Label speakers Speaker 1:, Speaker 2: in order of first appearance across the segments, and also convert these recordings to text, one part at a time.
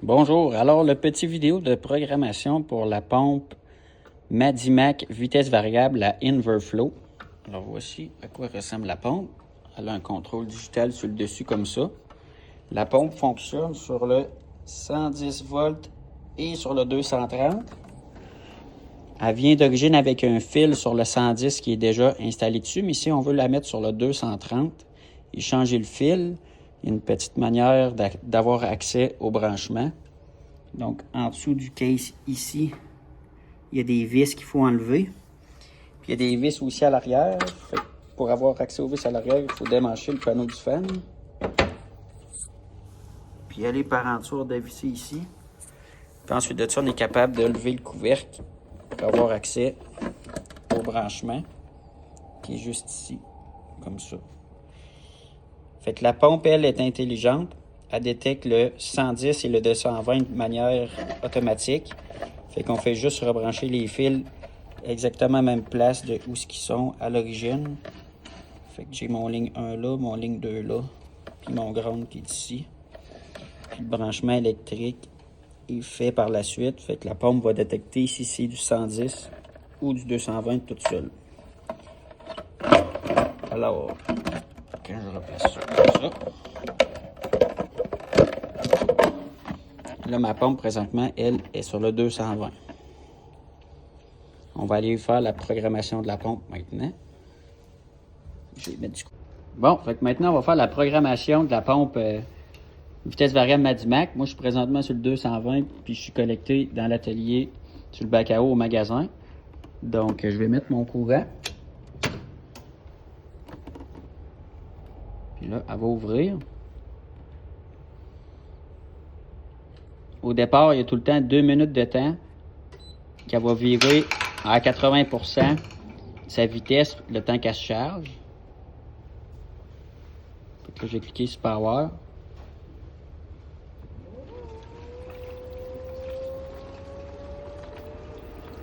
Speaker 1: Bonjour, alors le petit vidéo de programmation pour la pompe Madimac vitesse variable à Inverflow. Alors voici à quoi ressemble la pompe. Elle a un contrôle digital sur le dessus comme ça. La pompe fonctionne sur le 110 volts et sur le 230. Elle vient d'origine avec un fil sur le 110 qui est déjà installé dessus, mais si on veut la mettre sur le 230 et changer le fil, il y a une petite manière d'avoir accès au branchement. Donc, en dessous du case ici, il y a des vis qu'il faut enlever. Puis, il y a des vis aussi à l'arrière. Pour avoir accès aux vis à l'arrière, il faut démancher le panneau du fan. Puis, aller par en dessous de visser ici. Puis ensuite de ça, on est capable de lever le couvercle pour avoir accès au branchement qui est juste ici, comme ça. Fait que la pompe, elle, est intelligente. Elle détecte le 110 et le 220 de manière automatique. Fait qu'on fait juste rebrancher les fils exactement à la même place de où ils sont à l'origine. Fait que j'ai mon ligne 1 là, mon ligne 2 là, puis mon ground qui est ici. Puis le branchement électrique est fait par la suite. Fait que la pompe va détecter si c'est du 110 ou du 220 toute seule. Alors, quand je replace ça comme ça. Là, ma pompe, présentement, elle est sur le 220. On va aller faire la programmation de la pompe maintenant. Je vais mettre du coup. Bon, fait que maintenant, on va faire la programmation de la pompe vitesse variable Madimac. Moi, je suis présentement sur le 220, puis je suis connecté dans l'atelier sur le bac à eau au magasin. Donc, je vais mettre mon courant. Puis là, elle va ouvrir. Au départ, il y a tout le temps 2 minutes de temps qu'elle va virer à 80% sa vitesse le temps qu'elle se charge. Fait que là, j'ai cliqué sur Power.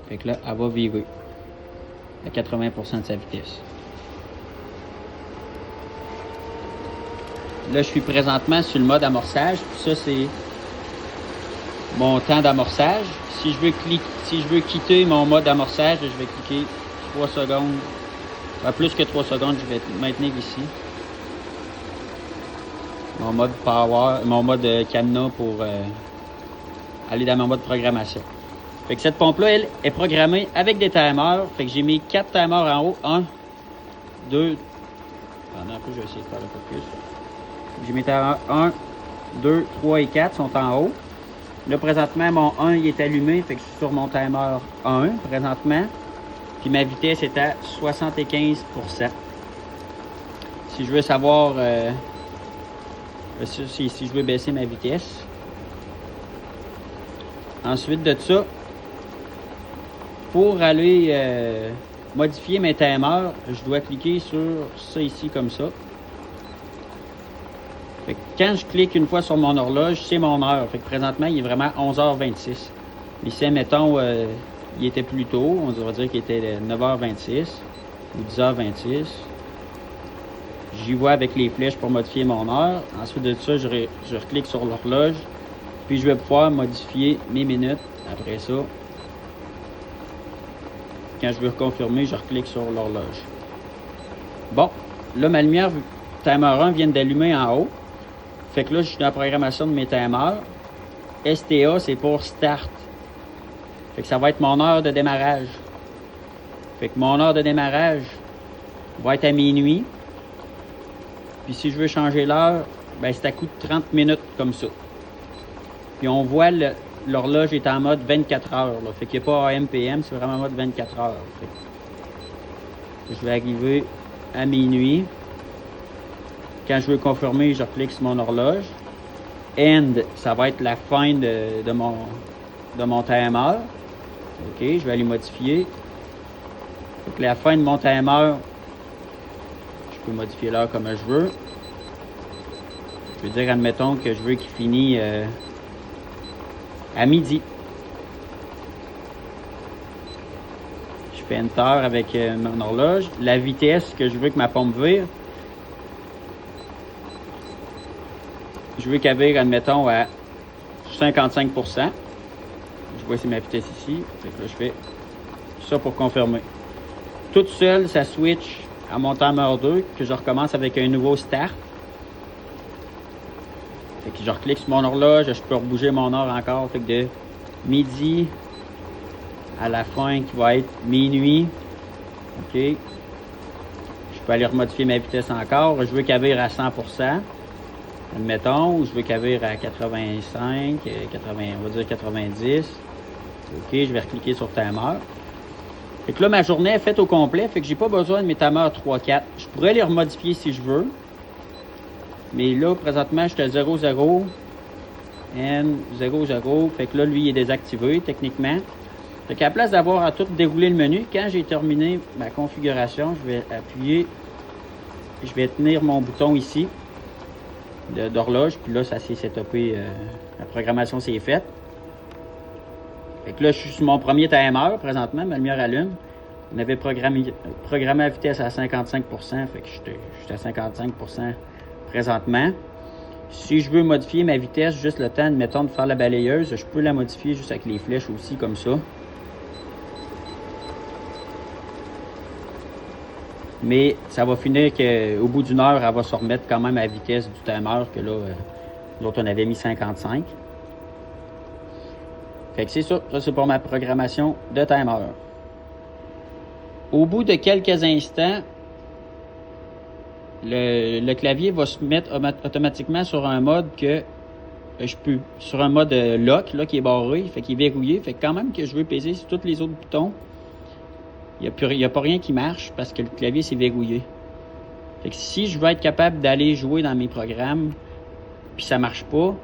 Speaker 1: Fait que là, elle va virer à 80% de sa vitesse. Là, je suis présentement sur le mode amorçage. Puis ça, c'est mon temps d'amorçage. Si je veux quitter mon mode d'amorçage, je vais cliquer 3 secondes. Enfin, plus que 3 secondes, je vais maintenir ici. Mon mode power, mon mode cadenas pour aller dans mon mode programmation. Fait que cette pompe-là, elle est programmée avec des timers. Fait que j'ai mis 4 timers en haut. 1, 2. Pendant un peu, je vais essayer de faire le focus. J'ai mis timers 1, 2, 3 et 4 sont en haut. Là, présentement, mon 1 il est allumé, fait que je suis sur mon timer 1 présentement. Puis ma vitesse est à 75%. Si je veux savoir, si je veux baisser ma vitesse. Ensuite de ça, pour aller modifier mes timers, je dois cliquer sur ça ici comme ça. Fait que quand je clique une fois sur mon horloge, c'est mon heure. Fait que présentement, il est vraiment 11h26. Mais si, admettons, il était plus tôt, on va dire qu'il était 9h26 ou 10h26. J'y vois avec les flèches pour modifier mon heure. Ensuite de ça, je reclique sur l'horloge. Puis je vais pouvoir modifier mes minutes. Après ça, quand je veux confirmer, je reclique sur l'horloge. Bon, là, ma lumière timer 1 vient d'allumer en haut. Fait que là, je suis dans la programmation de mes timers. STA, c'est pour Start. Fait que ça va être mon heure de démarrage. Fait que mon heure de démarrage va être à minuit. Puis si je veux changer l'heure, ben c'est à coup de 30 minutes comme ça. Puis on voit l'horloge est en mode 24 heures. Là. Fait qu'il n'y a pas AM/PM, c'est vraiment en mode 24 heures. Fait que je vais arriver à minuit. Quand je veux confirmer, je clique sur mon horloge. End, ça va être la fin de mon timer. OK, je vais aller modifier. Donc, la fin de mon timer, je peux modifier l'heure comme je veux. Je veux dire, admettons que je veux qu'il finisse à midi. Je fais Enter avec mon horloge. La vitesse que je veux que ma pompe vire, je veux qu'elle vire, admettons, à 55%. Je vois c'est ma vitesse ici. Fait que là, je fais ça pour confirmer. Toute seule, ça switch à mon timer 2, que je recommence avec un nouveau start. Fait que je reclique sur mon horloge, je peux rebouger mon heure encore. Fait que de midi à la fin qui va être minuit. OK. Je peux aller remodifier ma vitesse encore. Je veux qu'elle vire à 100%. Admettons, ou je veux qu'elle vire à 85, 80, on va dire 90. OK, je vais recliquer sur timer. Fait que là, ma journée est faite au complet, fait que j'ai pas besoin de mes timers 3-4. Je pourrais les remodifier si je veux. Mais là, présentement, je suis à 0-0. N 0-0. Fait que là, lui, il est désactivé, techniquement. Fait qu'à la place d'avoir à tout dérouler le menu, quand j'ai terminé ma configuration, je vais appuyer. Je vais tenir mon bouton ici d'horloge. Puis là, ça s'est setupé. La programmation s'est faite. Fait que là, je suis sur mon premier timer présentement, ma lumière allume. On avait programmé la vitesse à 55%, fait que j'étais à 55% présentement. Si je veux modifier ma vitesse, juste le temps, mettons, de faire la balayeuse, je peux la modifier juste avec les flèches aussi, comme ça. Mais ça va finir qu'au bout d'une heure, elle va se remettre quand même à la vitesse du timer, que là, l'autre, on avait mis 55. Fait que c'est ça. Ça, c'est pour ma programmation de timer. Au bout de quelques instants, le clavier va se mettre automatiquement sur un mode que je peux. Sur un mode lock, là, qui est barré. Fait qu'il est verrouillé. Fait que quand même que je veux peser sur tous les autres boutons, il n'y a pas rien qui marche parce que le clavier s'est verrouillé. Fait que si je veux être capable d'aller jouer dans mes programmes, puis ça marche pas,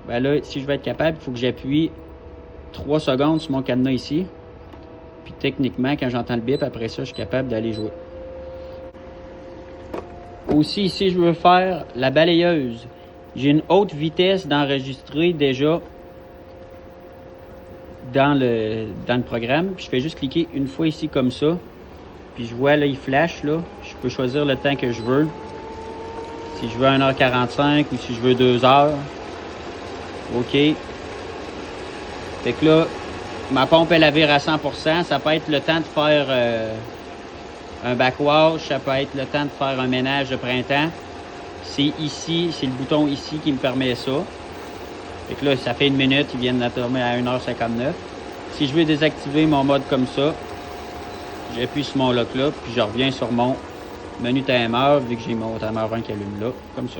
Speaker 1: ben là, si je veux être capable, il faut que j'appuie 3 secondes sur mon cadenas ici. Puis techniquement, quand j'entends le bip, après ça, je suis capable d'aller jouer. Aussi, ici, je veux faire la balayeuse. J'ai une haute vitesse d'enregistrer déjà dans le programme. Puis je fais juste cliquer une fois ici comme ça. Puis je vois là, il flash là. Je peux choisir le temps que je veux. Si je veux 1h45 ou si je veux 2h. OK. Fait que là, ma pompe elle vire à 100%. Ça peut être le temps de faire un backwash. Ça peut être le temps de faire un ménage de printemps. C'est ici, c'est le bouton ici qui me permet ça. Fait que là, ça fait 1 minute, ils viennent d'atterrir à 1h59. Si je veux désactiver mon mode comme ça, j'appuie sur mon lock là, puis je reviens sur mon menu timer, vu que j'ai mon timer 1 qui allume là, comme ça.